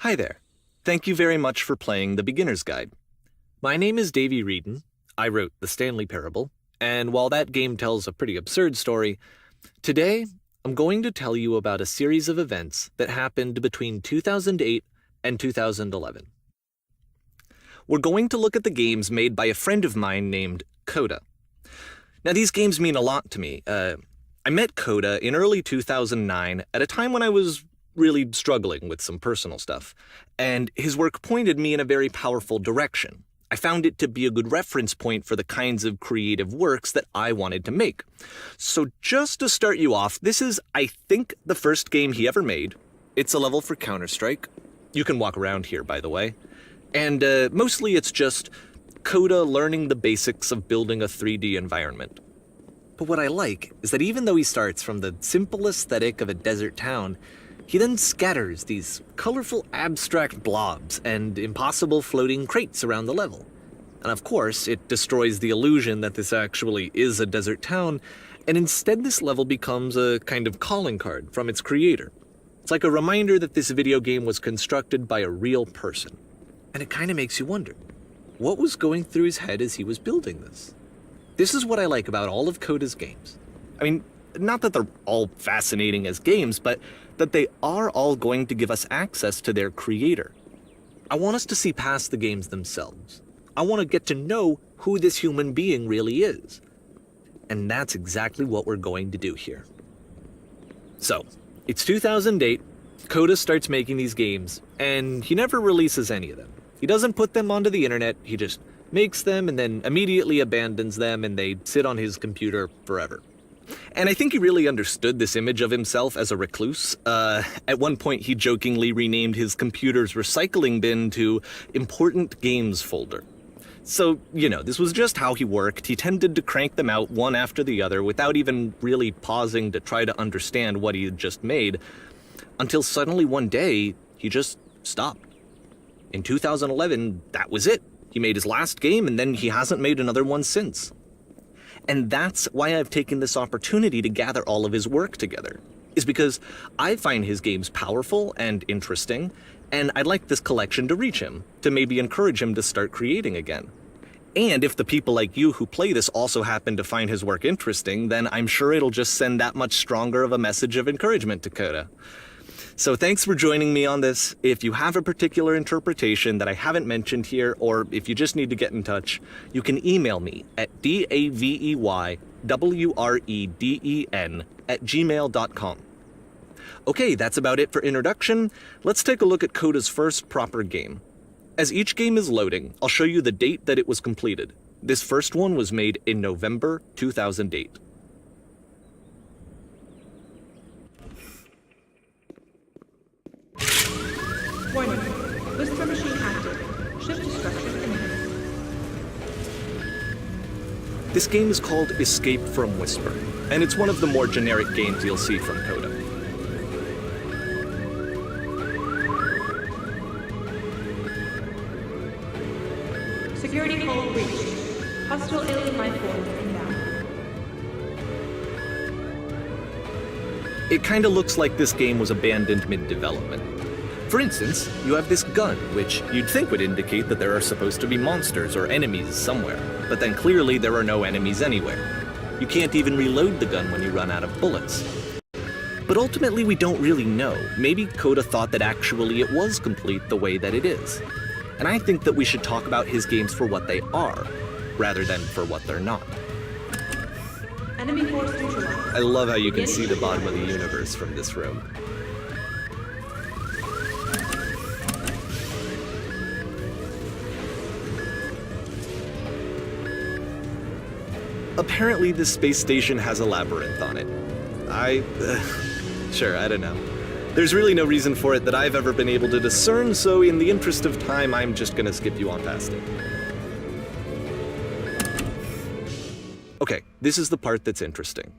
Hi there. Thank you very much for playing the Beginner's Guide. My name is Davey Reedon. I wrote The Stanley Parable, and while that game tells a pretty absurd story, today I'm going to tell you about a series of events that happened between 2008 and 2011. We're going to look at the games made by a friend of mine named Coda. Now, these games mean a lot to me. I met Coda in early 2009 at a time when I was really struggling with some personal stuff, and his work pointed me in a very powerful direction. I found it to be a good reference point for the kinds of creative works that I wanted to make. So just to start you off, this is, I think, the first game he ever made. It's a level for Counter-Strike. You can walk around here, by the way. And mostly it's just Coda learning the basics of building a 3D environment. But what I like is that even though he starts from the simple aesthetic of a desert town, he then scatters these colorful abstract blobs and impossible floating crates around the level. And of course, it destroys the illusion that this actually is a desert town, and instead this level becomes a kind of calling card from its creator. It's like a reminder that this video game was constructed by a real person. And it kind of makes you wonder, what was going through his head as he was building this? This is what I like about all of Coda's games. I mean, not that they're all fascinating as games, but that they are all going to give us access to their creator. I want us to see past the games themselves. I want to get to know who this human being really is. And that's exactly what we're going to do here. So, it's 2008, Coda starts making these games, and he never releases any of them. He doesn't put them onto the internet, he just makes them and then immediately abandons them, and they sit on his computer forever. And I think he really understood this image of himself as a recluse. At one point, he jokingly renamed his computer's recycling bin to Important Games Folder. So, you know, this was just how he worked. He tended to crank them out one after the other without even really pausing to try to understand what he had just made, until suddenly one day, he just stopped. In 2011, that was it. He made his last game, and then he hasn't made another one since. And that's why I've taken this opportunity to gather all of his work together, is because I find his games powerful and interesting, and I'd like this collection to reach him, to maybe encourage him to start creating again. And if the people like you who play this also happen to find his work interesting, then I'm sure it'll just send that much stronger of a message of encouragement to Coda. So thanks for joining me on this. If you have a particular interpretation that I haven't mentioned here, or if you just need to get in touch, you can email me at daveyWreden@gmail.com. Okay, that's about it for introduction. Let's take a look at Coda's first proper game. As each game is loading, I'll show you the date that it was completed. This first one was made in November 2008. Warning. Whisper machine active. Shift destruction imminent. This game is called Escape from Whisper, and it's one of the more generic games you'll see from Coda. Security code breached. Hostile alien life form inbound. It kinda looks like this game was abandoned mid-development. For instance, you have this gun, which you'd think would indicate that there are supposed to be monsters or enemies somewhere, but then clearly there are no enemies anywhere. You can't even reload the gun when you run out of bullets. But ultimately we don't really know. Maybe Coda thought that actually it was complete the way that it is. And I think that we should talk about his games for what they are, rather than for what they're not. Enemy force neutralized. I love how you can see the bottom of the universe from this room. Apparently this space station has a labyrinth on it. Sure, I don't know. There's really no reason for it that I've ever been able to discern, so in the interest of time, I'm just gonna skip you on past it. Okay, this is the part that's interesting.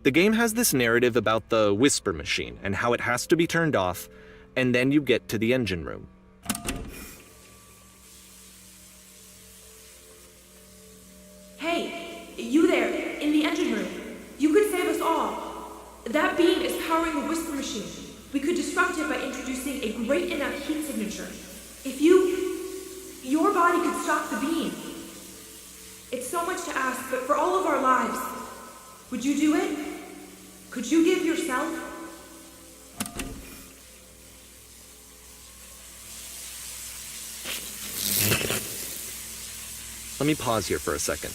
The game has this narrative about the whisper machine and how it has to be turned off, and then you get to the engine room. Hey, you there, in the engine room. You could save us all. That beam is powering the whisper machine. We could disrupt it by introducing a great enough heat signature. If your body could stop the beam. It's so much to ask, but for all of our lives, would you do it? Could you give yourself? Let me pause here for a second.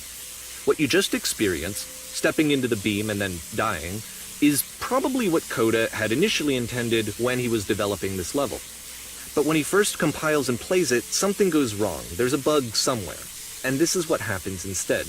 What you just experienced, stepping into the beam and then dying, is probably what Coda had initially intended when he was developing this level. But when he first compiles and plays it, something goes wrong. There's a bug somewhere. And this is what happens instead.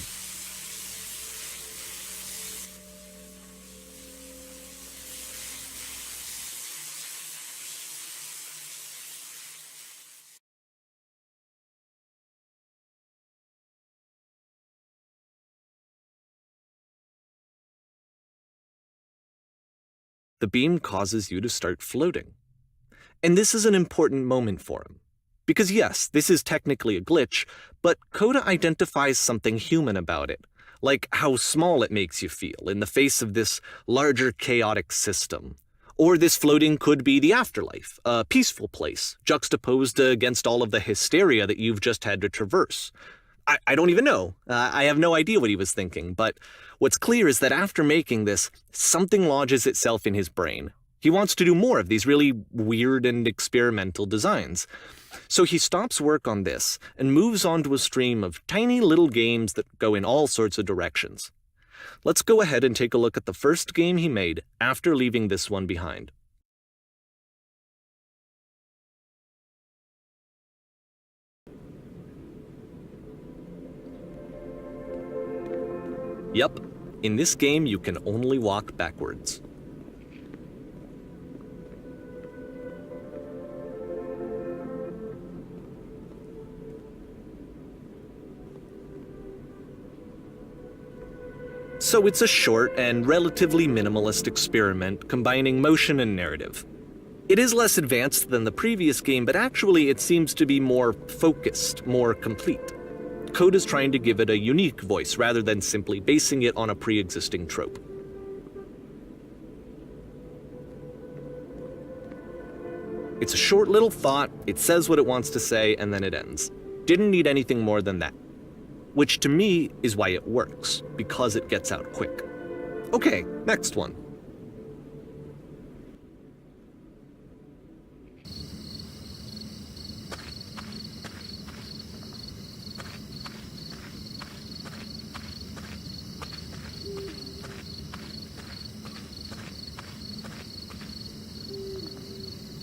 The beam causes you to start floating. And this is an important moment for him. Because yes, this is technically a glitch, but Coda identifies something human about it, like how small it makes you feel in the face of this larger chaotic system. Or this floating could be the afterlife, a peaceful place, juxtaposed against all of the hysteria that you've just had to traverse. I don't even know. I have no idea what he was thinking, but what's clear is that after making this, something lodges itself in his brain. He wants to do more of these really weird and experimental designs. So he stops work on this and moves on to a stream of tiny little games that go in all sorts of directions. Let's go ahead and take a look at the first game he made after leaving this one behind. Yep, in this game you can only walk backwards. So it's a short and relatively minimalist experiment combining motion and narrative. It is less advanced than the previous game, but actually it seems to be more focused, more complete. Coda's trying to give it a unique voice rather than simply basing it on a pre-existing trope. It's a short little thought, it says what it wants to say, and then it ends. Didn't need anything more than that. Which to me is why it works, because it gets out quick. Okay, next one.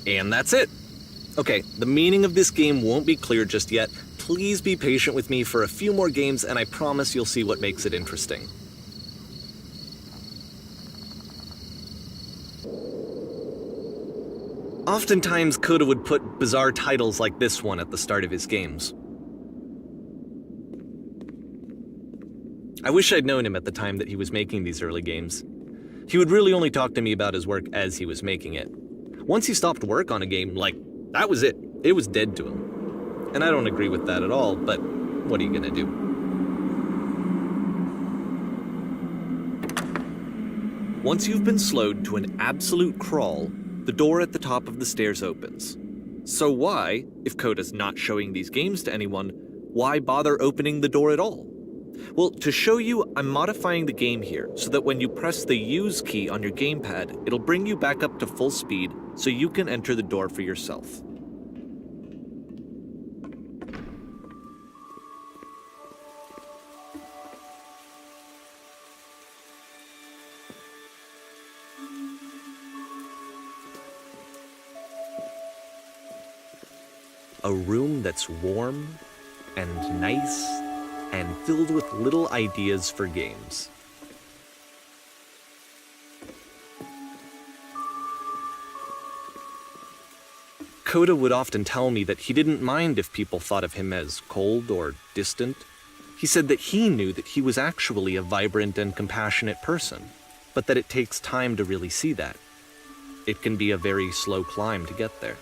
And that's it. Okay, the meaning of this game won't be clear just yet. Please be patient with me for a few more games, and I promise you'll see what makes it interesting. Oftentimes, Coda would put bizarre titles like this one at the start of his games. I wish I'd known him at the time that he was making these early games. He would really only talk to me about his work as he was making it. Once he stopped work on a game, that was it. It was dead to him. And I don't agree with that at all, but what are you gonna do? Once you've been slowed to an absolute crawl, the door at the top of the stairs opens. So why, if Coda's not showing these games to anyone, why bother opening the door at all? Well, to show you, I'm modifying the game here so that when you press the Use key on your gamepad, it'll bring you back up to full speed so you can enter the door for yourself. A room that's warm and nice and filled with little ideas for games. Coda would often tell me that he didn't mind if people thought of him as cold or distant. He said that he knew that he was actually a vibrant and compassionate person, but that it takes time to really see that. It can be a very slow climb to get there.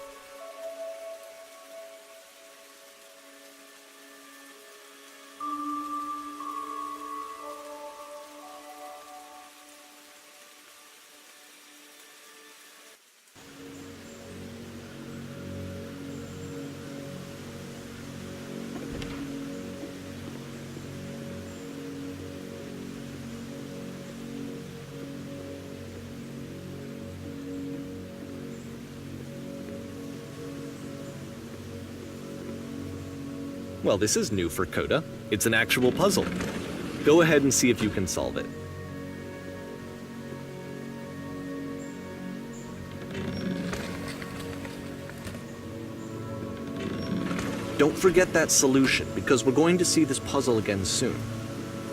Well, this is new for Coda. It's an actual puzzle. Go ahead and see if you can solve it. Don't forget that solution, because we're going to see this puzzle again soon.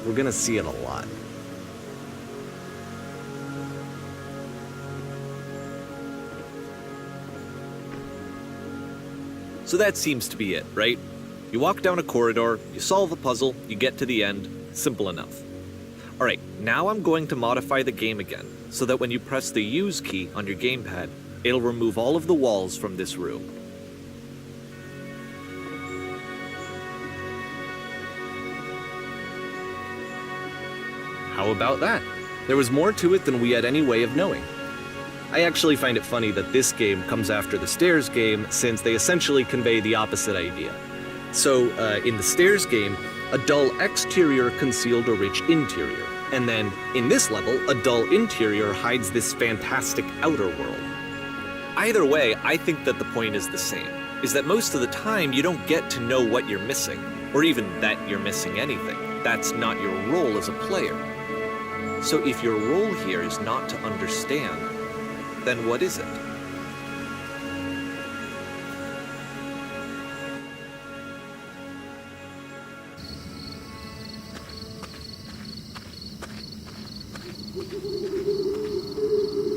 We're going to see it a lot. So that seems to be it, right? You walk down a corridor, you solve a puzzle, you get to the end. Simple enough. Alright, now I'm going to modify the game again, so that when you press the Use key on your gamepad, it'll remove all of the walls from this room. How about that? There was more to it than we had any way of knowing. I actually find it funny that this game comes after the Stairs game, since they essentially convey the opposite idea. So, in the Stairs game, a dull exterior concealed a rich interior. And then, in this level, a dull interior hides this fantastic outer world. Either way, I think that the point is the same, is that most of the time you don't get to know what you're missing, or even that you're missing anything. That's not your role as a player. So if your role here is not to understand, then what is it?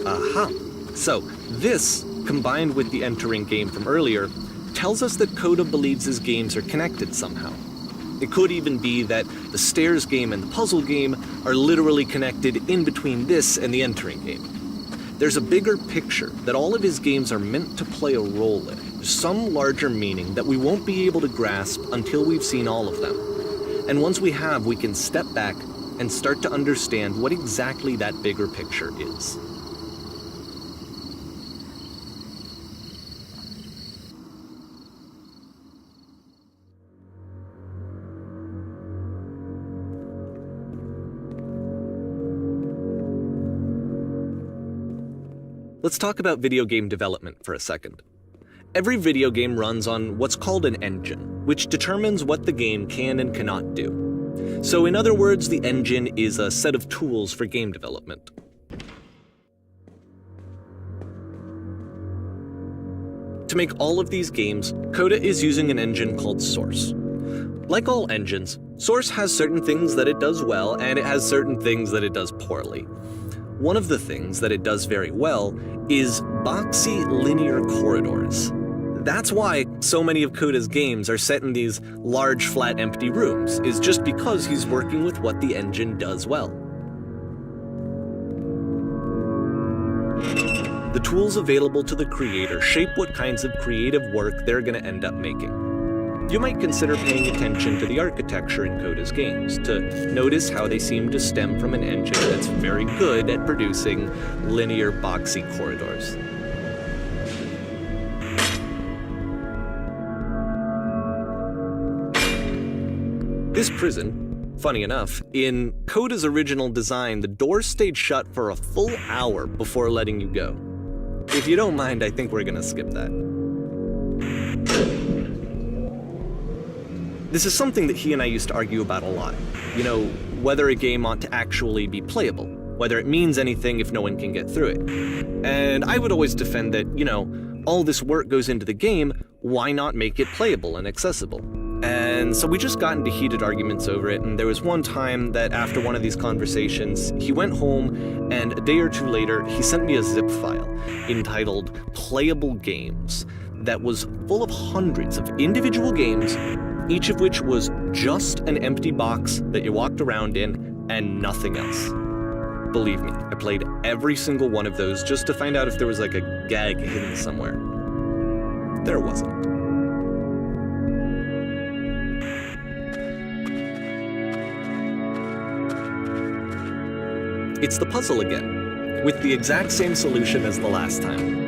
Aha! So, this, combined with the entering game from earlier, tells us that Coda believes his games are connected somehow. It could even be that the Stairs game and the puzzle game are literally connected in between this and the entering game. There's a bigger picture that all of his games are meant to play a role in. There's some larger meaning that we won't be able to grasp until we've seen all of them. And once we have, we can step back and start to understand what exactly that bigger picture is. Let's talk about video game development for a second. Every video game runs on what's called an engine, which determines what the game can and cannot do. So in other words, the engine is a set of tools for game development. To make all of these games, Coda is using an engine called Source. Like all engines, Source has certain things that it does well, and it has certain things that it does poorly. One of the things that it does very well is boxy linear corridors. That's why so many of Coda's games are set in these large, flat, empty rooms, is just because he's working with what the engine does well. The tools available to the creator shape what kinds of creative work they're going to end up making. You might consider paying attention to the architecture in Coda's games, to notice how they seem to stem from an engine that's very good at producing linear, boxy corridors. This prison, funny enough, in Coda's original design, the doors stayed shut for a full hour before letting you go. If you don't mind, I think we're gonna skip that. This is something that he and I used to argue about a lot. You know, whether a game ought to actually be playable, whether it means anything if no one can get through it. And I would always defend that, you know, all this work goes into the game, why not make it playable and accessible? And so we just got into heated arguments over it, and there was one time that after one of these conversations, he went home, and a day or two later, he sent me a zip file entitled Playable Games that was full of hundreds of individual games, each of which was just an empty box that you walked around in and nothing else. Believe me, I played every single one of those just to find out if there was like a gag hidden somewhere. There wasn't. It's the puzzle again, with the exact same solution as the last time.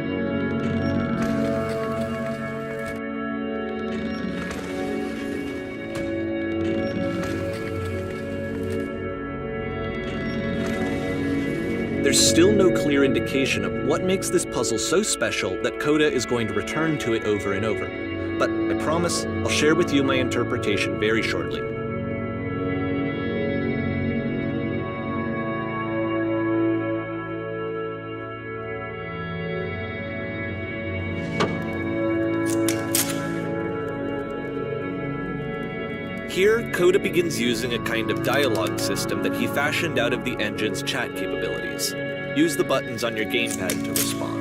There's still no clear indication of what makes this puzzle so special that Coda is going to return to it over and over. But I promise I'll share with you my interpretation very shortly. Here, Coda begins using a kind of dialogue system that he fashioned out of the engine's chat capabilities. Use the buttons on your gamepad to respond.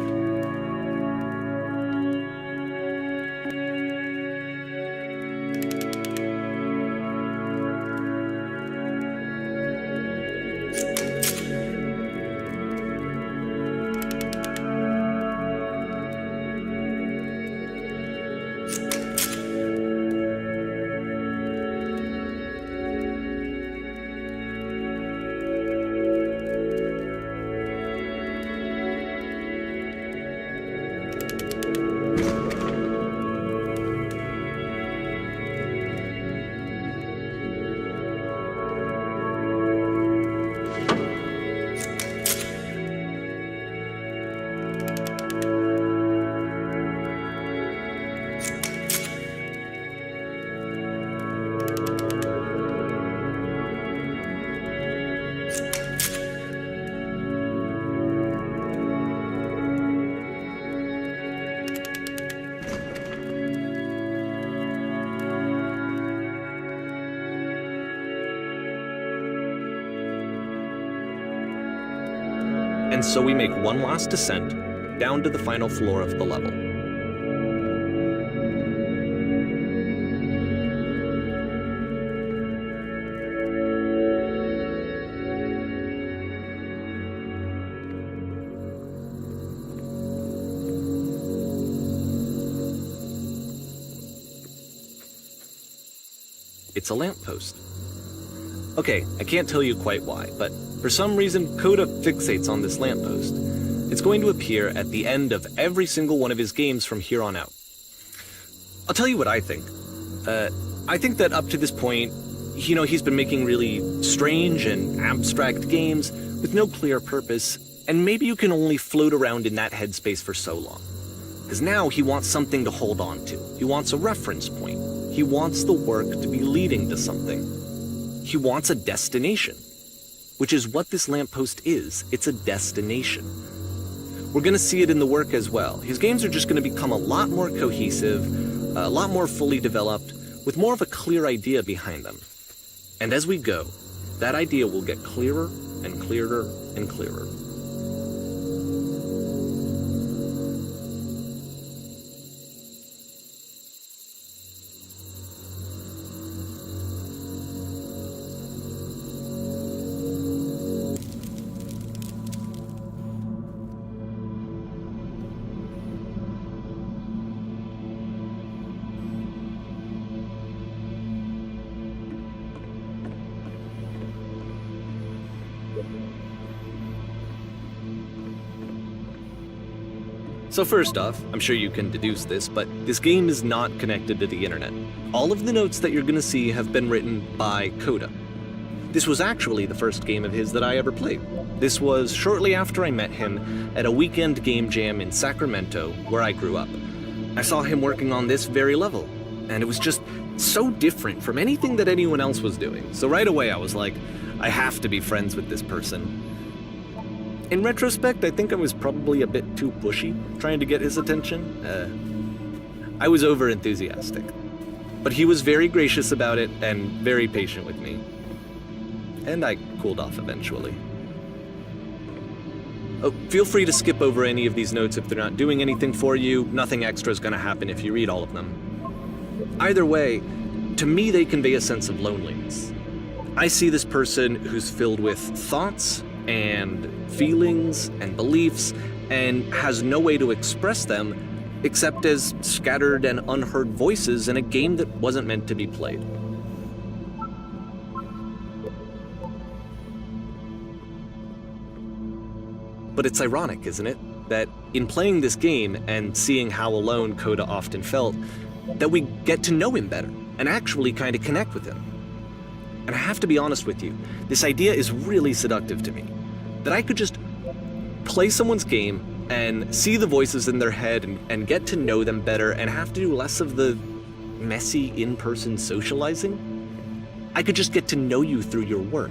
And so we make one last descent down to the final floor of the level. It's a lamppost. Okay, I can't tell you quite why, but for some reason, Coda fixates on this lamppost. It's going to appear at the end of every single one of his games from here on out. I'll tell you what I think. I think that up to this point, he's been making really strange and abstract games with no clear purpose, and maybe you can only float around in that headspace for so long. Because now he wants something to hold on to. He wants a reference point. He wants the work to be leading to something. He wants a destination, which is what this lamppost is. It's a destination. We're going to see it in the work as well. His games are just going to become a lot more cohesive, a lot more fully developed, with more of a clear idea behind them. And as we go, that idea will get clearer and clearer and clearer. So first off, I'm sure you can deduce this, but this game is not connected to the internet. All of the notes that you're going to see have been written by Coda. This was actually the first game of his that I ever played. This was shortly after I met him at a weekend game jam in Sacramento, where I grew up. I saw him working on this very level, and it was just so different from anything that anyone else was doing. So right away I was like, I have to be friends with this person. In retrospect, I think I was probably a bit too pushy trying to get his attention. I was over-enthusiastic. But he was very gracious about it and very patient with me. And I cooled off eventually. Oh, feel free to skip over any of these notes if they're not doing anything for you. Nothing extra is going to happen if you read all of them. Either way, to me they convey a sense of loneliness. I see this person who's filled with thoughts and feelings and beliefs and has no way to express them except as scattered and unheard voices in a game that wasn't meant to be played. But it's ironic, isn't it, that in playing this game and seeing how alone Coda often felt, that we get to know him better and actually kind of connect with him. And I have to be honest with you, this idea is really seductive to me. That I could just play someone's game and see the voices in their head and get to know them better and have to do less of the messy in-person socializing. I could just get to know you through your work.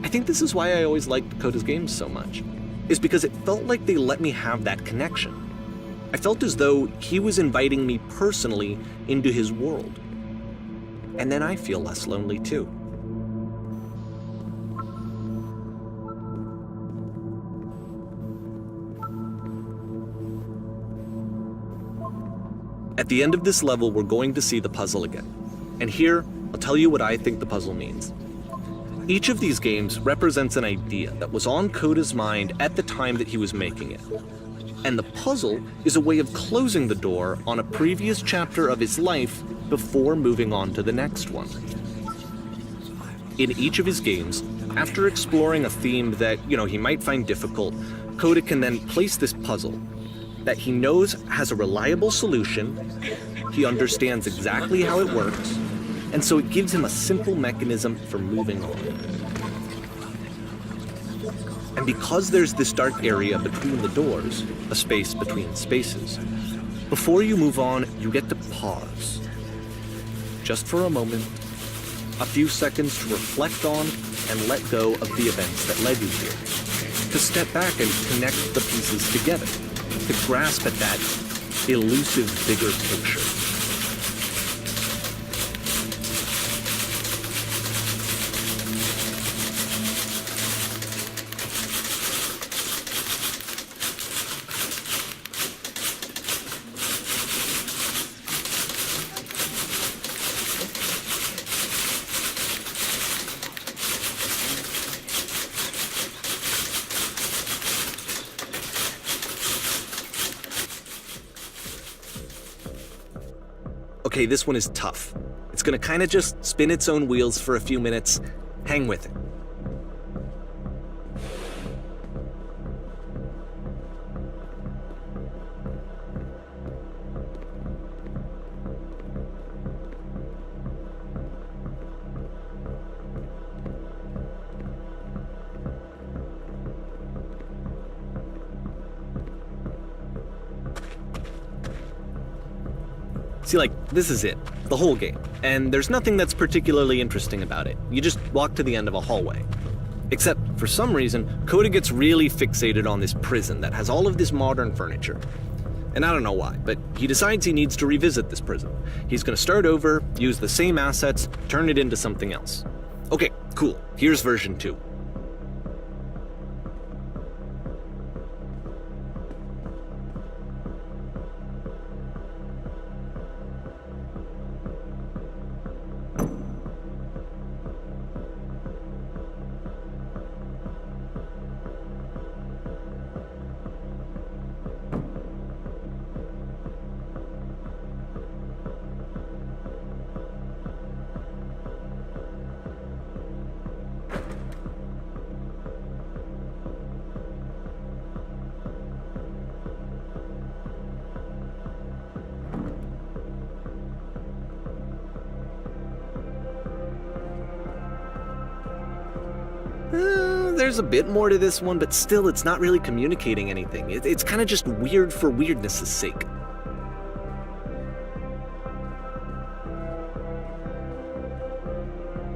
I think this is why I always liked Coda's games so much, is because it felt like they let me have that connection. I felt as though he was inviting me personally into his world. And then I feel less lonely too. At the end of this level, we're going to see the puzzle again. And here, I'll tell you what I think the puzzle means. Each of these games represents an idea that was on Coda's mind at the time that he was making it. And the puzzle is a way of closing the door on a previous chapter of his life before moving on to the next one. In each of his games, after exploring a theme that, he might find difficult, Coda can then place this puzzle that he knows has a reliable solution, he understands exactly how it works, and so it gives him a simple mechanism for moving on. And because there's this dark area between the doors, a space between spaces, before you move on, you get to pause. Just for a moment, a few seconds to reflect on and let go of the events that led you here. To step back and connect the pieces together. To grasp at that elusive bigger picture. Okay, this one is tough. It's gonna kind of just spin its own wheels for a few minutes. Hang with it. See, this is it, the whole game, and there's nothing that's particularly interesting about it. You just walk to the end of a hallway. Except, for some reason, Coda gets really fixated on this prison that has all of this modern furniture. And I don't know why, but he decides he needs to revisit this prison. He's gonna start over, use the same assets, turn it into something else. Okay, cool, here's version 2. There's a bit more to this one, but still it's not really communicating anything. It's kind of just weird for weirdness' sake.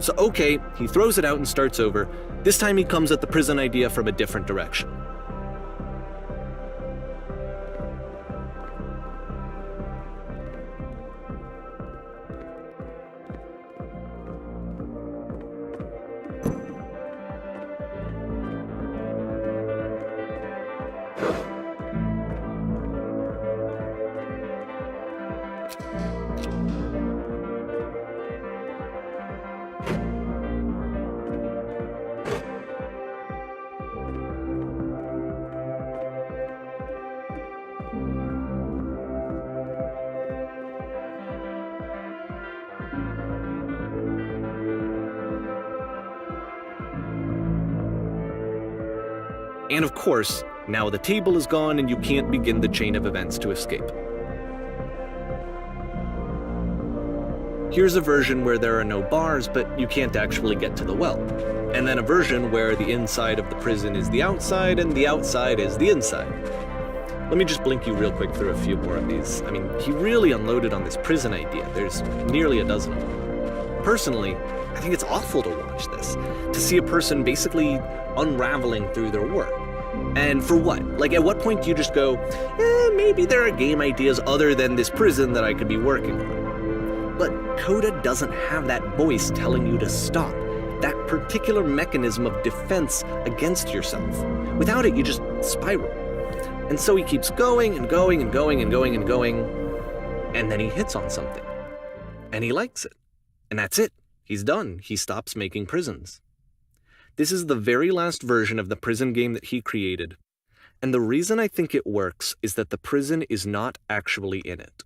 So okay, he throws it out and starts over. This time he comes at the prison idea from a different direction. And of course, now the table is gone and you can't begin the chain of events to escape. Here's a version where there are no bars, but you can't actually get to the well. And then a version where the inside of the prison is the outside and the outside is the inside. Let me just blink you real quick through a few more of these. I mean, he really unloaded on this prison idea. There's nearly a dozen of them. Personally, I think it's awful to watch this, to see a person basically unraveling through their work. And for what? Like, at what point do you just go, maybe there are game ideas other than this prison that I could be working on? But Coda doesn't have that voice telling you to stop, that particular mechanism of defense against yourself. Without it, you just spiral. And so he keeps going and going and going and going and going, and then he hits on something. And he likes it. And that's it. He's done. He stops making prisons. This is the very last version of the prison game that he created. And the reason I think it works is that the prison is not actually in it.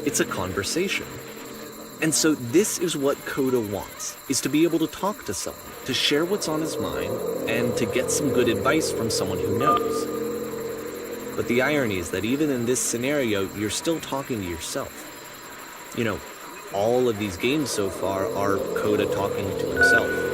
It's a conversation. And so this is what Coda wants, is to be able to talk to someone, to share what's on his mind, and to get some good advice from someone who knows. But the irony is that even in this scenario, you're still talking to yourself. You know, all of these games so far are Coda talking to himself.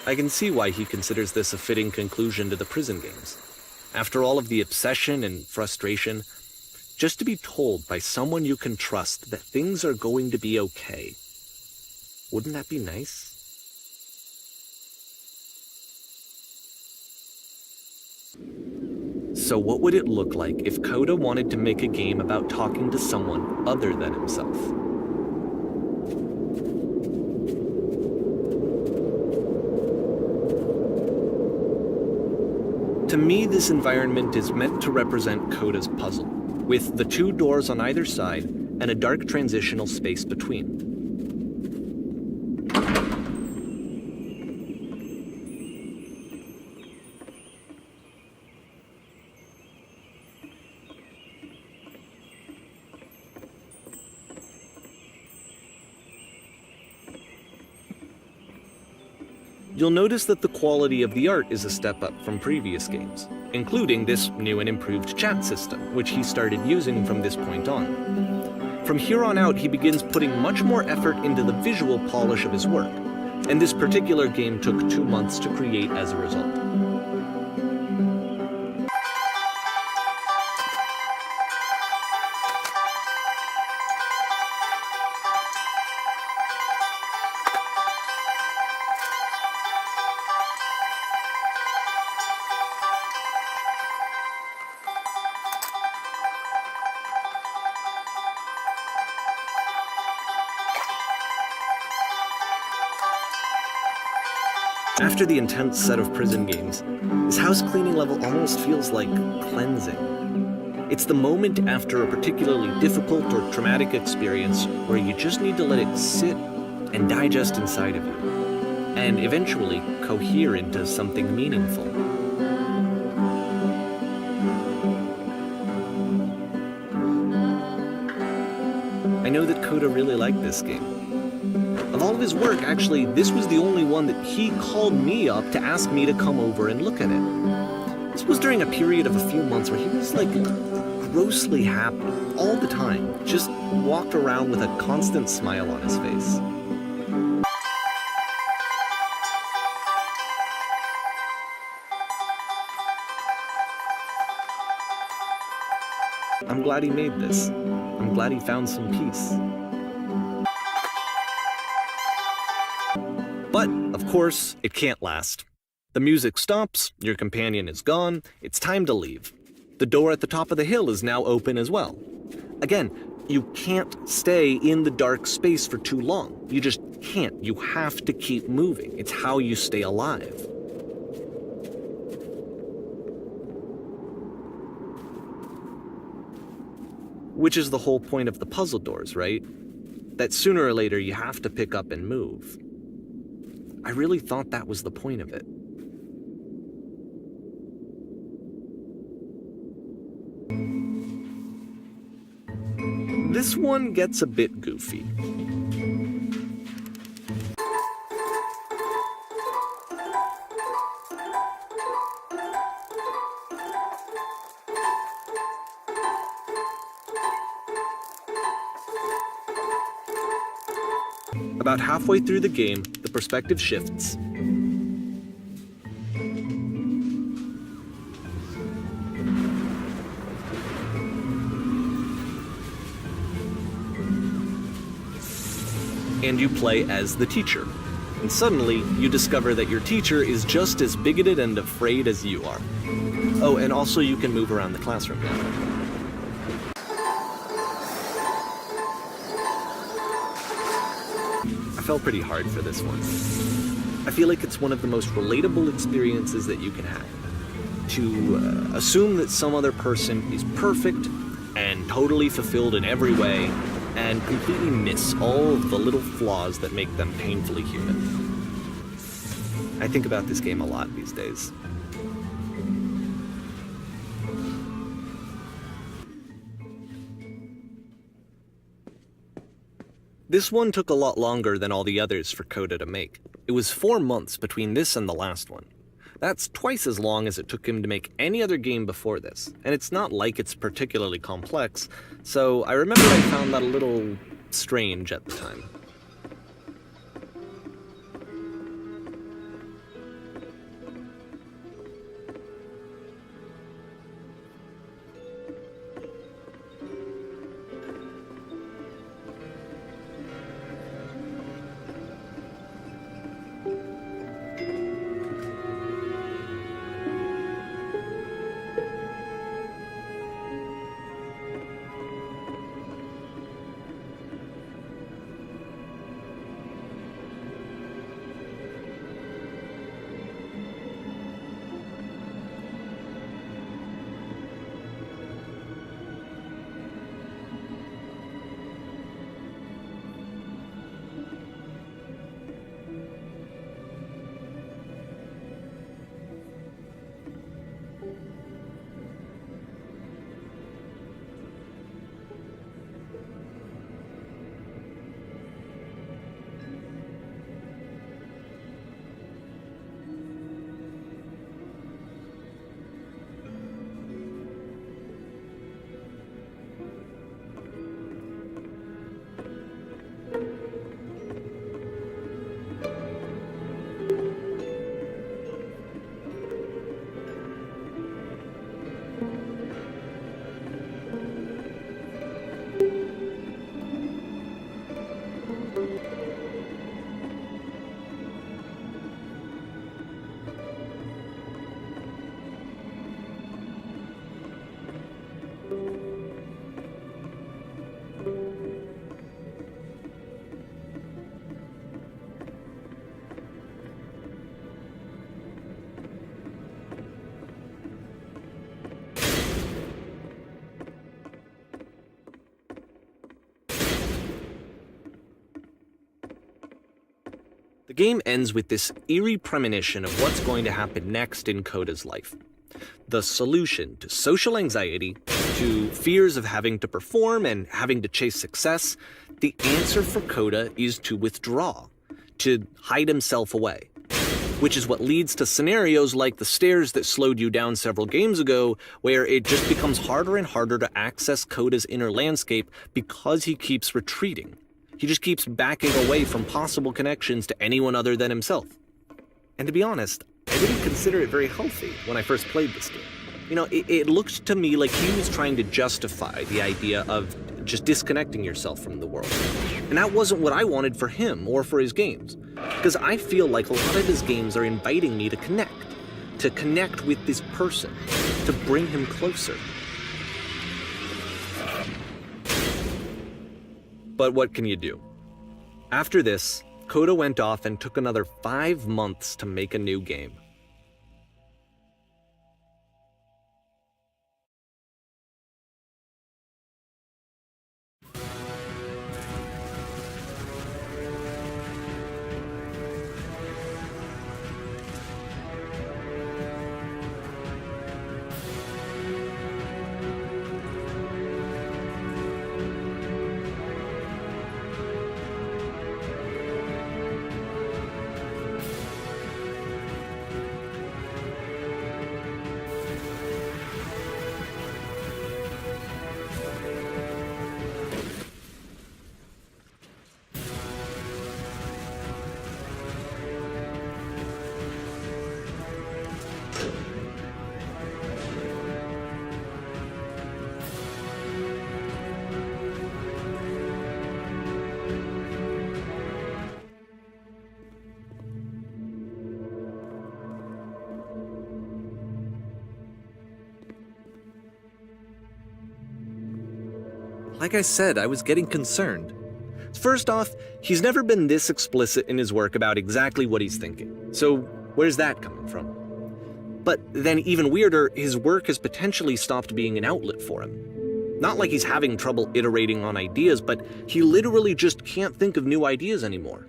I can see why he considers this a fitting conclusion to the prison games. After all of the obsession and frustration, just to be told by someone you can trust that things are going to be okay. Wouldn't that be nice? So what would it look like if Coda wanted to make a game about talking to someone other than himself? To me, this environment is meant to represent Coda's puzzle, with the two doors on either side and a dark transitional space between. You'll notice that the quality of the art is a step up from previous games, including this new and improved chat system, which he started using from this point on. From here on out, he begins putting much more effort into the visual polish of his work, and this particular game took 2 months to create as a result. After the intense set of prison games, this house cleaning level almost feels like cleansing. It's the moment after a particularly difficult or traumatic experience where you just need to let it sit and digest inside of you, and eventually cohere into something meaningful. know that Coda really liked this game. Of all of his work, actually, this was the only one that he called me up to ask me to come over and look at it. This was during a period of a few months where he was like grossly happy all the time, just walked around with a constant smile on his face. I'm glad he made this. I'm glad he found some peace. But, of course, it can't last. The music stops, your companion is gone, it's time to leave. The door at the top of the hill is now open as well. Again, you can't stay in the dark space for too long. You just can't. You have to keep moving. It's how you stay alive. Which is the whole point of the puzzle doors, right? That sooner or later you have to pick up and move. I really thought that was the point of it. This one gets a bit goofy. About halfway through the game, the perspective shifts. And you play as the teacher. And suddenly, you discover that your teacher is just as bigoted and afraid as you are. Oh, and also you can move around the classroom now. I fell pretty hard for this one. I feel like it's one of the most relatable experiences that you can have. To assume that some other person is perfect and totally fulfilled in every way, and completely miss all of the little flaws that make them painfully human. I think about this game a lot these days. This one took a lot longer than all the others for Coda to make. It was 4 months between this and the last one. That's twice as long as it took him to make any other game before this, and it's not like it's particularly complex, so I remember I found that a little strange at the time. The game ends with this eerie premonition of what's going to happen next in Coda's life. The solution to social anxiety, to fears of having to perform and having to chase success, the answer for Coda is to withdraw, to hide himself away. Which is what leads to scenarios like the stairs that slowed you down several games ago, where it just becomes harder and harder to access Coda's inner landscape because he keeps retreating. He just keeps backing away from possible connections to anyone other than himself. And to be honest, I didn't consider it very healthy when I first played this game. You know, it looked to me like he was trying to justify the idea of just disconnecting yourself from the world. And that wasn't what I wanted for him or for his games. Because I feel like a lot of his games are inviting me to connect with this person, to bring him closer. But what can you do? After this, Coda went off and took another 5 months to make a new game. Like I said, I was getting concerned. First off, he's never been this explicit in his work about exactly what he's thinking. So where's that coming from? But then even weirder, his work has potentially stopped being an outlet for him. Not like he's having trouble iterating on ideas, but he literally just can't think of new ideas anymore.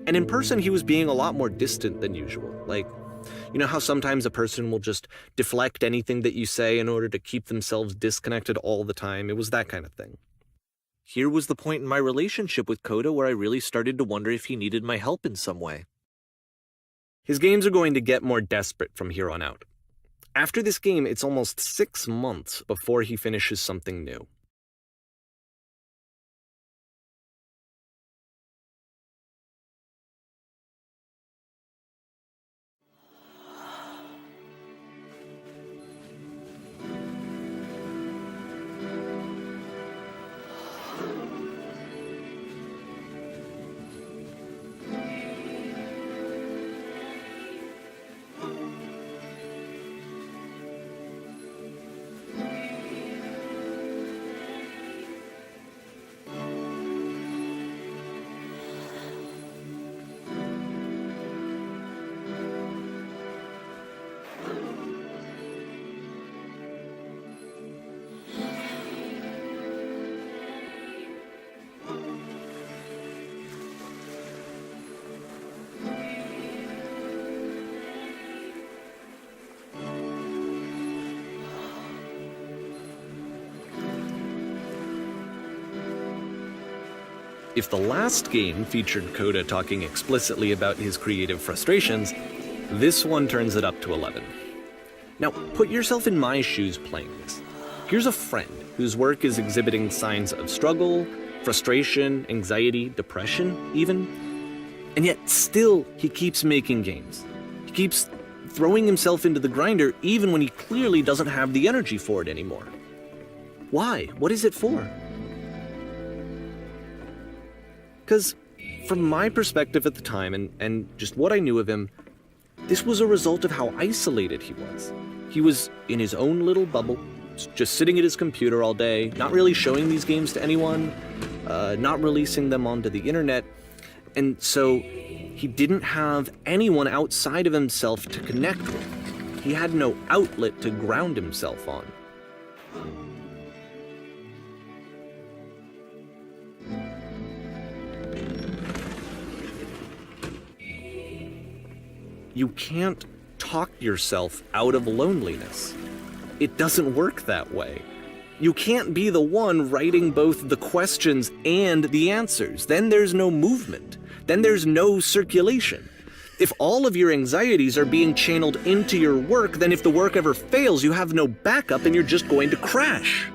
And in person, he was being a lot more distant than usual. Like, you know how sometimes a person will just deflect anything that you say in order to keep themselves disconnected all the time? It was that kind of thing. Here was the point in my relationship with Coda where I really started to wonder if he needed my help in some way. His games are going to get more desperate from here on out. After this game, it's almost 6 months before he finishes something new. If the last game featured Coda talking explicitly about his creative frustrations, this one turns it up to 11. Now, put yourself in my shoes playing this. Here's a friend whose work is exhibiting signs of struggle, frustration, anxiety, depression, even. And yet still, he keeps making games. He keeps throwing himself into the grinder even when he clearly doesn't have the energy for it anymore. Why? What is it for? Because from my perspective at the time and just what I knew of him, this was a result of how isolated he was. He was in his own little bubble, just sitting at his computer all day, not really showing these games to anyone, not releasing them onto the internet. And so he didn't have anyone outside of himself to connect with. He had no outlet to ground himself on. You can't talk yourself out of loneliness. It doesn't work that way. You can't be the one writing both the questions and the answers. Then there's no movement. Then there's no circulation. If all of your anxieties are being channeled into your work, then if the work ever fails, you have no backup and you're just going to crash.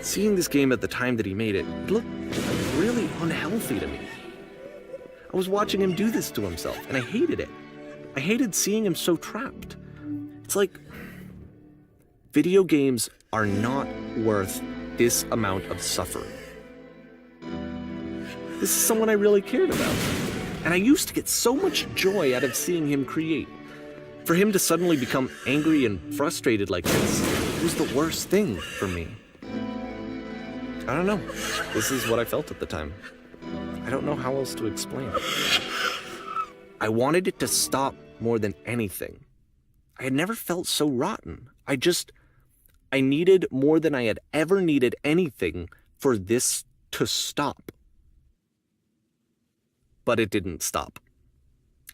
Seeing this game at the time that he made it looked really unhealthy to me. I was watching him do this to himself, and I hated it. I hated seeing him so trapped. It's like, video games are not worth this amount of suffering. This is someone I really cared about, and I used to get so much joy out of seeing him create. For him to suddenly become angry and frustrated like this was the worst thing for me. I don't know. This is what I felt at the time. I don't know how else to explain it. I wanted it to stop more than anything. I had never felt so rotten. I needed more than I had ever needed anything for this to stop. But it didn't stop.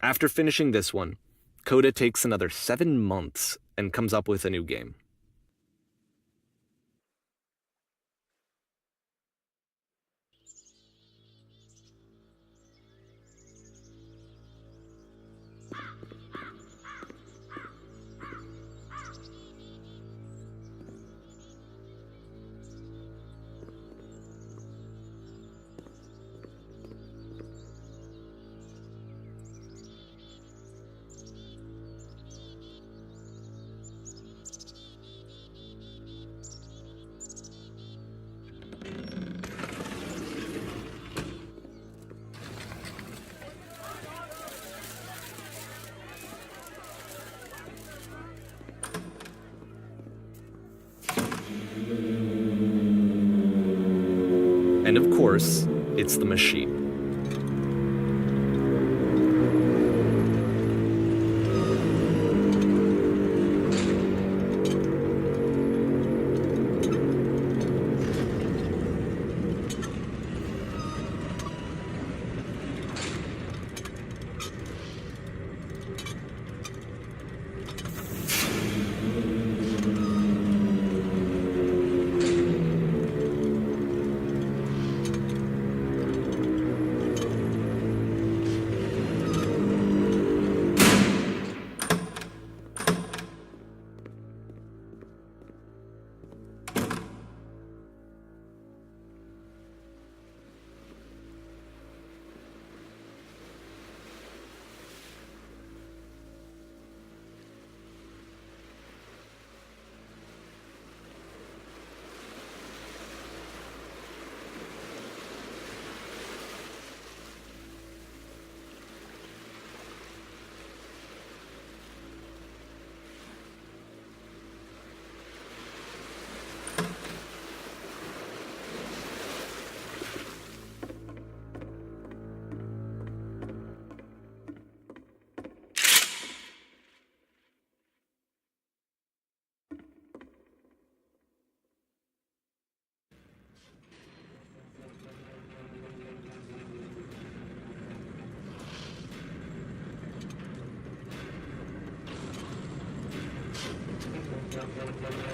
After finishing this one, Coda takes another 7 months and comes up with a new game. And of course, it's the machine.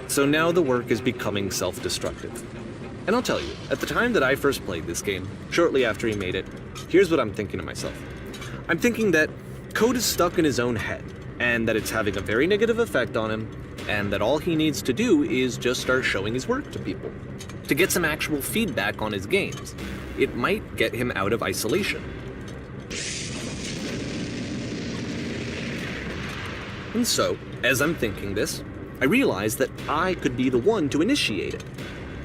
So now the work is becoming self-destructive. And I'll tell you, at the time that I first played this game, shortly after he made it, here's what I'm thinking to myself. I'm thinking that Code is stuck in his own head, and that it's having a very negative effect on him, and that all he needs to do is just start showing his work to people, to get some actual feedback on his games. It might get him out of isolation. And so, as I'm thinking this, I realize that I could be the one to initiate it.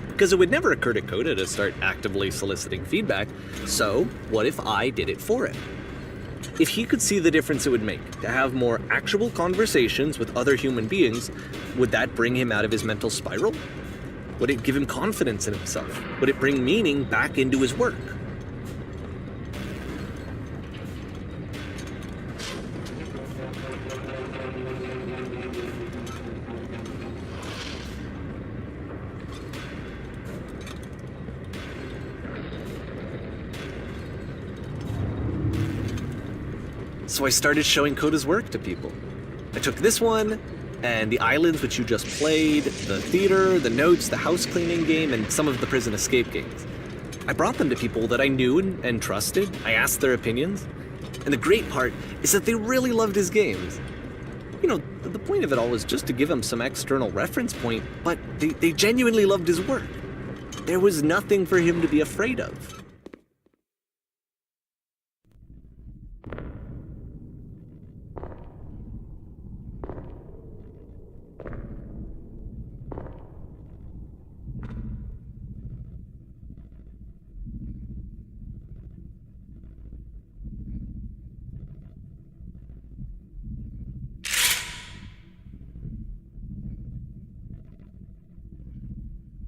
Because it would never occur to Coda to start actively soliciting feedback, so what if I did it for him? If he could see the difference it would make to have more actual conversations with other human beings, would that bring him out of his mental spiral? Would it give him confidence in himself? Would it bring meaning back into his work? So I started showing Coda's work to people. I took this one, and the islands which you just played, the theater, the notes, the house cleaning game, and some of the prison escape games. I brought them to people that I knew and trusted. I asked their opinions. And the great part is that they really loved his games. You know, the point of it all was just to give him some external reference point, but they genuinely loved his work. There was nothing for him to be afraid of.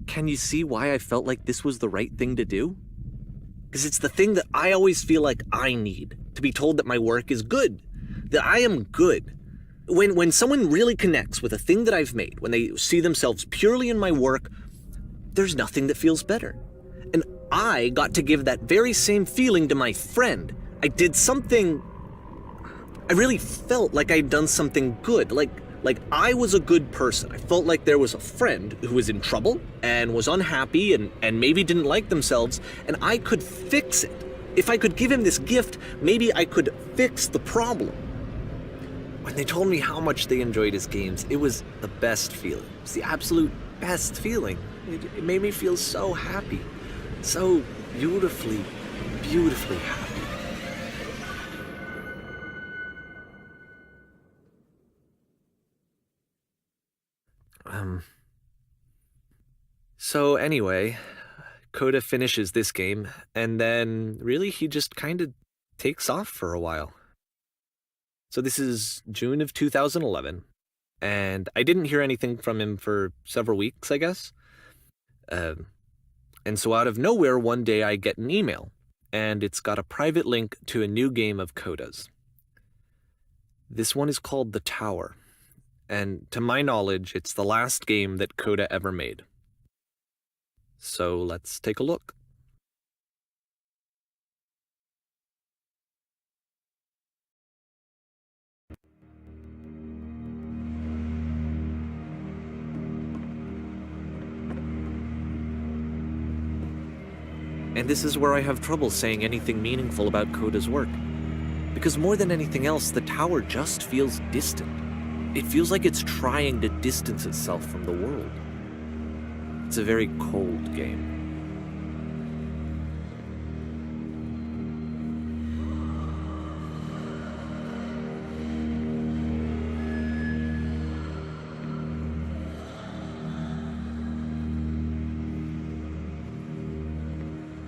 Can you see why I felt like this was the right thing to do? Because it's the thing that I always feel like I need, to be told that my work is good, that I am good. When someone really connects with a thing that I've made, when they see themselves purely in my work, there's nothing that feels better. And I got to give that very same feeling to my friend. I did something... I really felt like I'd done something good, like I was a good person. I felt like there was a friend who was in trouble and was unhappy and maybe didn't like themselves, and I could fix it. If I could give him this gift, maybe I could fix the problem. When they told me how much they enjoyed his games, it was the best feeling. It was the absolute best feeling. It made me feel so happy. So beautifully, beautifully happy. So anyway, Coda finishes this game, and then really he just kind of takes off for a while. So this is June of 2011, and I didn't hear anything from him for several weeks, I guess. And so out of nowhere, one day I get an email, and it's got a private link to a new game of Coda's. This one is called The Tower, and to my knowledge, it's the last game that Coda ever made. So let's take a look. And this is where I have trouble saying anything meaningful about Coda's work. Because more than anything else, The Tower just feels distant. It feels like it's trying to distance itself from the world. It's a very cold game.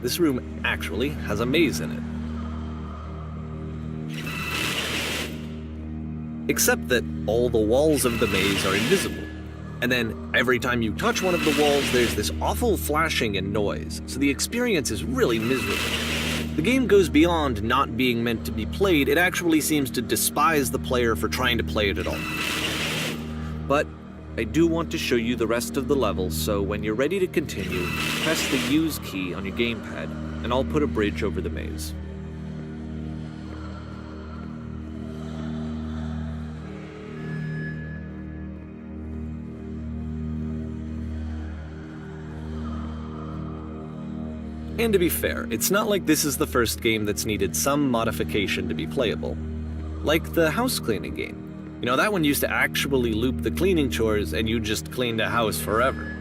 This room actually has a maze in it. Except that all the walls of the maze are invisible. And then every time you touch one of the walls, there's this awful flashing and noise, so the experience is really miserable. The game goes beyond not being meant to be played, it actually seems to despise the player for trying to play it at all. But I do want to show you the rest of the level, so when you're ready to continue, press the Use key on your gamepad, and I'll put a bridge over the maze. And to be fair, it's not like this is the first game that's needed some modification to be playable. Like the house cleaning game. You know, that one used to actually loop the cleaning chores and you just cleaned a house forever.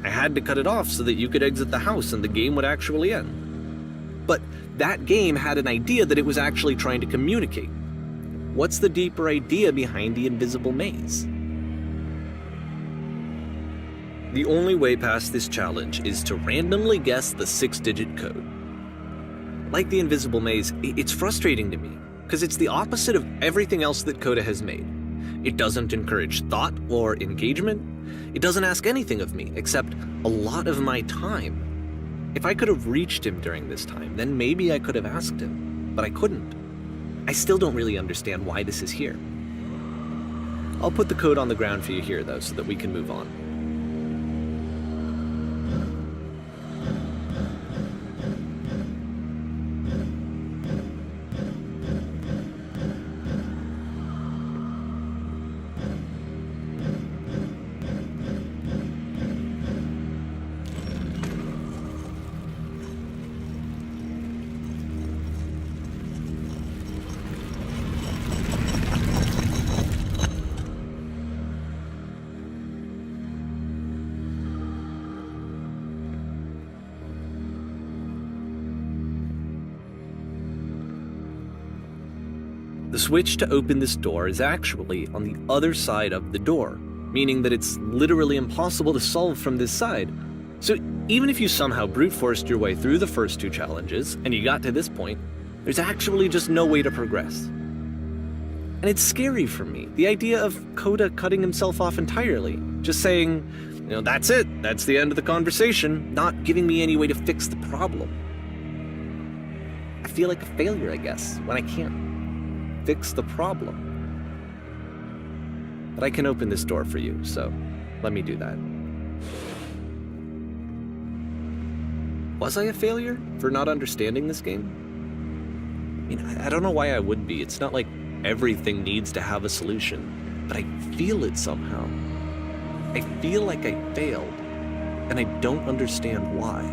I had to cut it off so that you could exit the house and the game would actually end. But that game had an idea that it was actually trying to communicate. What's the deeper idea behind the invisible maze? The only way past this challenge is to randomly guess the 6-digit code. Like the invisible maze, it's frustrating to me, because it's the opposite of everything else that Coda has made. It doesn't encourage thought or engagement. It doesn't ask anything of me except a lot of my time. If I could have reached him during this time, then maybe I could have asked him, but I couldn't. I still don't really understand why this is here. I'll put the code on the ground for you here, though, so that we can move on. The switch to open this door is actually on the other side of the door, meaning that it's literally impossible to solve from this side. So even if you somehow brute forced your way through the first two challenges and you got to this point, there's actually just no way to progress. And it's scary for me, the idea of Coda cutting himself off entirely, just saying, that's it, that's the end of the conversation, not giving me any way to fix the problem. I feel like a failure, I guess, when I can't fix the problem. But I can open this door for you, so let me do that. Was I a failure for not understanding this game? I don't know why I would be. It's not like everything needs to have a solution, but I feel it somehow. I feel like I failed, and I don't understand why.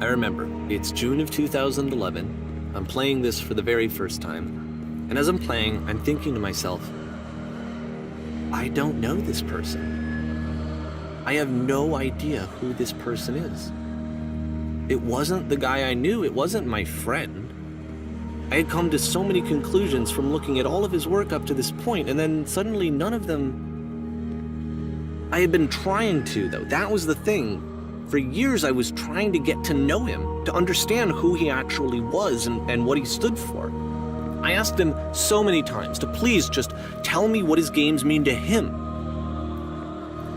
I remember, it's June of 2011, I'm playing this for the very first time, and as I'm playing, I'm thinking to myself, I don't know this person. I have no idea who this person is. It wasn't the guy I knew, it wasn't my friend. I had come to so many conclusions from looking at all of his work up to this point, and then suddenly none of them... I had been trying to, though, that was the thing. For years, I was trying to get to know him, to understand who he actually was and what he stood for. I asked him so many times to please just tell me what his games mean to him.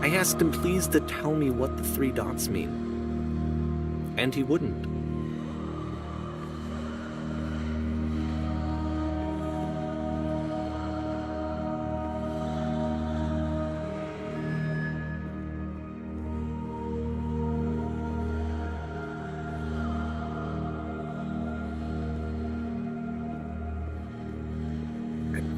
I asked him please to tell me what the 3 dots mean. And he wouldn't.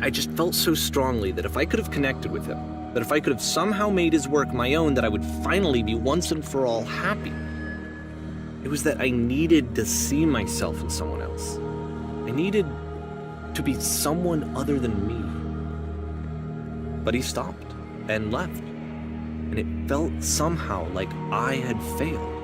I just felt so strongly that if I could have connected with him, that if I could have somehow made his work my own, that I would finally be once and for all happy. It was that I needed to see myself in someone else. I needed to be someone other than me. But he stopped and left, and it felt somehow like I had failed.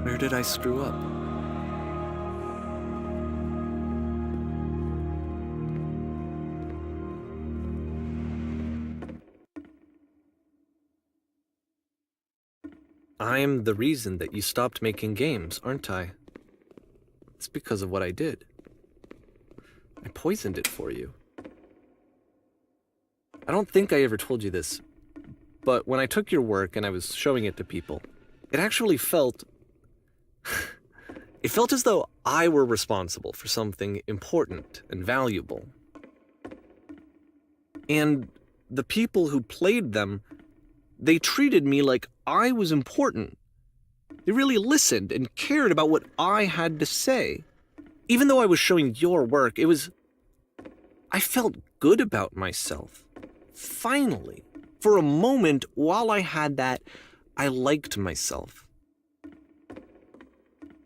Where did I screw up? I'm the reason that you stopped making games, aren't I? It's because of what I did. I poisoned it for you. I don't think I ever told you this, but when I took your work and I was showing it to people, it actually felt... It felt as though I were responsible for something important and valuable. And the people who played them, they treated me like I was important. They really listened and cared about what I had to say. Even though I was showing your work, I felt good about myself. Finally. For a moment, while I had that, I liked myself.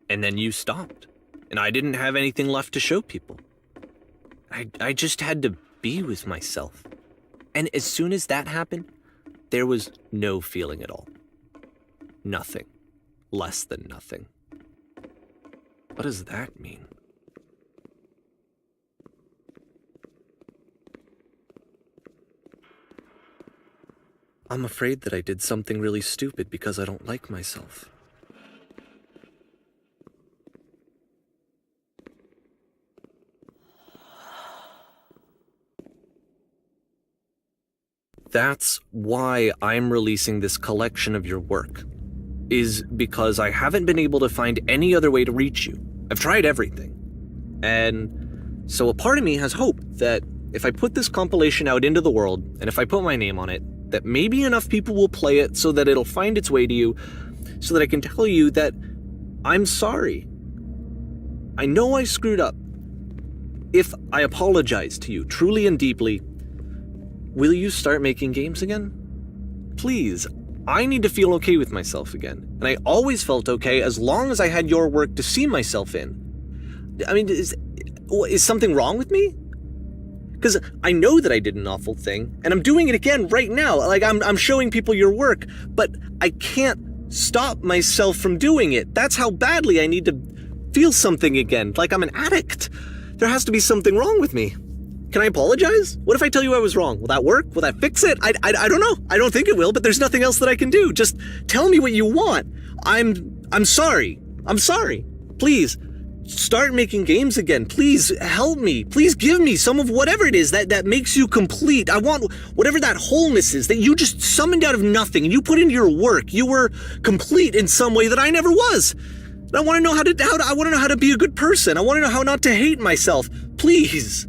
And then you stopped, and I didn't have anything left to show people. I just had to be with myself. And as soon as that happened, there was no feeling at all. Nothing. Less than nothing. What does that mean? I'm afraid that I did something really stupid because I don't like myself. That's why I'm releasing this collection of your work, is because I haven't been able to find any other way to reach you. I've tried everything. And so a part of me has hope that if I put this compilation out into the world, and if I put my name on it, that maybe enough people will play it so that it'll find its way to you, so that I can tell you that I'm sorry. I know I screwed up. If I apologize to you truly and deeply, will you start making games again? Please, I need to feel okay with myself again. And I always felt okay as long as I had your work to see myself in. I mean, is something wrong with me? Because I know that I did an awful thing, and I'm doing it again right now. Like, I'm showing people your work, but I can't stop myself from doing it. That's how badly I need to feel something again, like I'm an addict. There has to be something wrong with me. Can I apologize? What if I tell you I was wrong? Will that work? Will that fix it? I don't know. I don't think it will, but there's nothing else that I can do. Just tell me what you want. I'm sorry. I'm sorry. Please, start making games again. Please help me. Please give me some of whatever it is that makes you complete. I want whatever that wholeness is that you just summoned out of nothing and you put into your work. You were complete in some way that I never was. And I want to know how to be a good person. I want to know how not to hate myself. Please.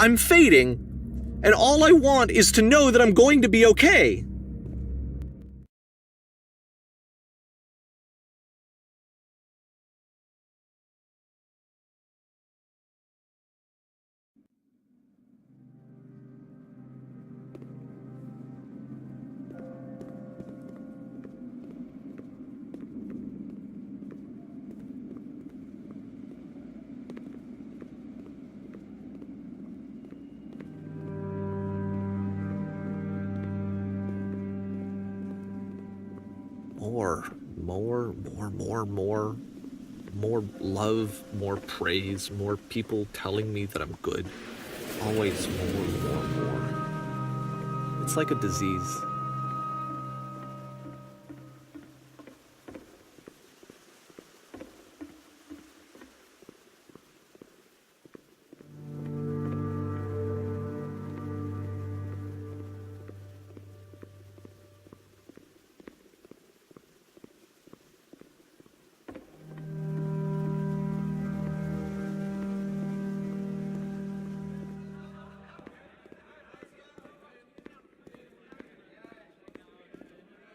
I'm fading, and all I want is to know that I'm going to be okay. More love, more praise, more people telling me that I'm good. Always more. It's like a disease.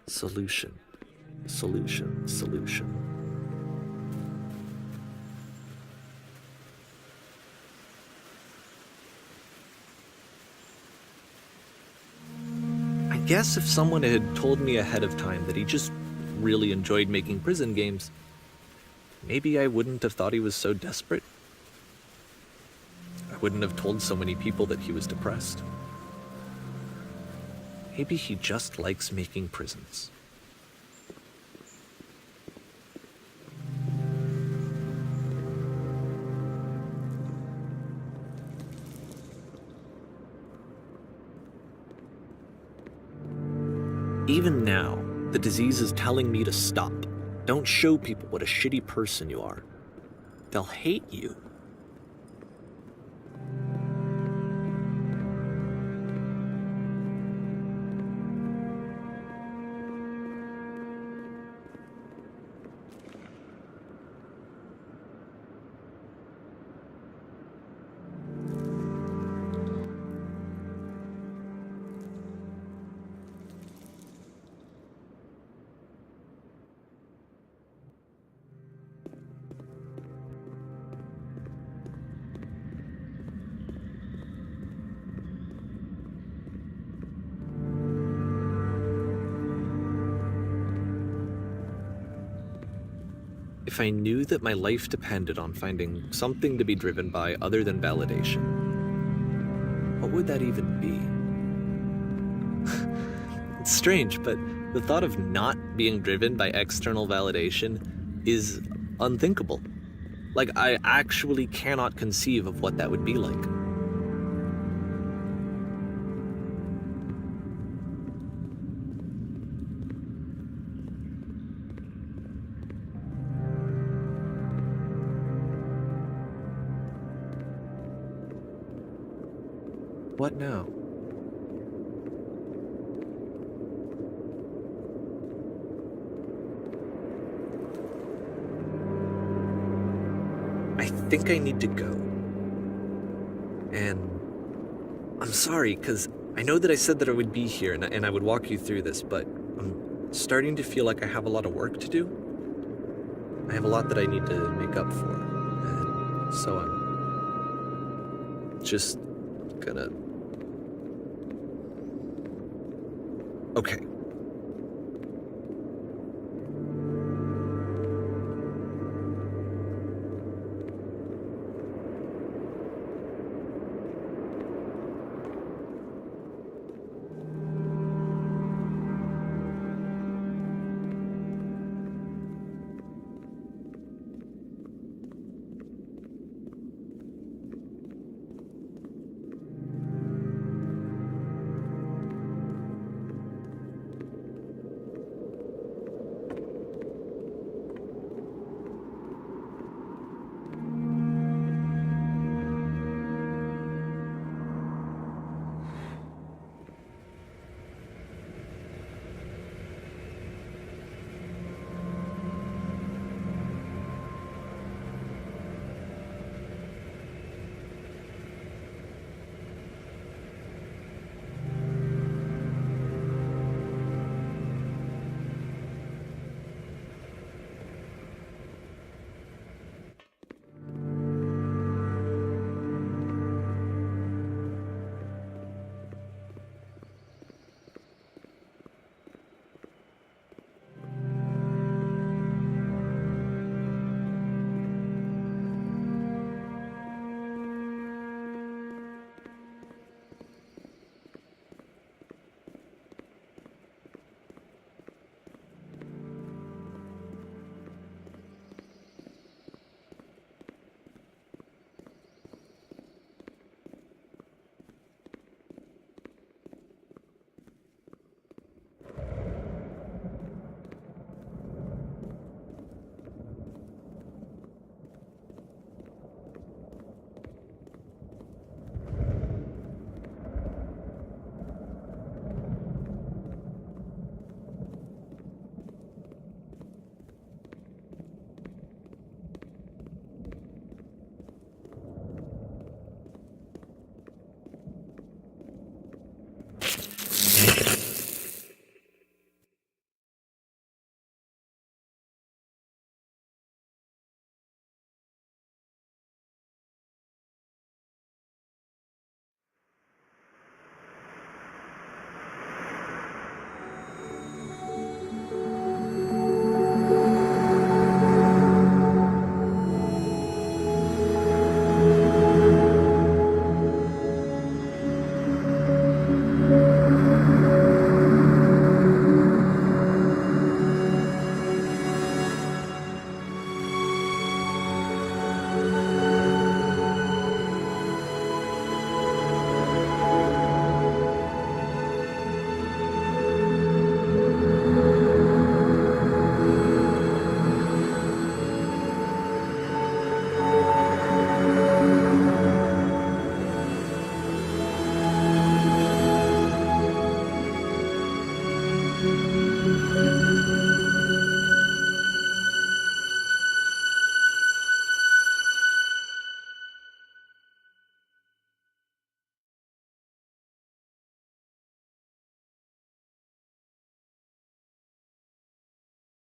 Solution. I guess if someone had told me ahead of time that he just really enjoyed making prison games, maybe I wouldn't have thought he was so desperate. I wouldn't have told so many people that he was depressed. Maybe he just likes making prisons. Even now, the disease is telling me to stop. Don't show people what a shitty person you are. They'll hate you. If I knew that my life depended on finding something to be driven by other than validation, what would that even be? It's strange, but the thought of not being driven by external validation is unthinkable. Like, I actually cannot conceive of what that would be like. what now? I think I need to go. And I'm sorry, because I know that I said that I would be here and I would walk you through this, but I'm starting to feel like I have a lot of work to do. I have a lot that I need to make up for. And so I'm just gonna... Okay.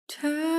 Turn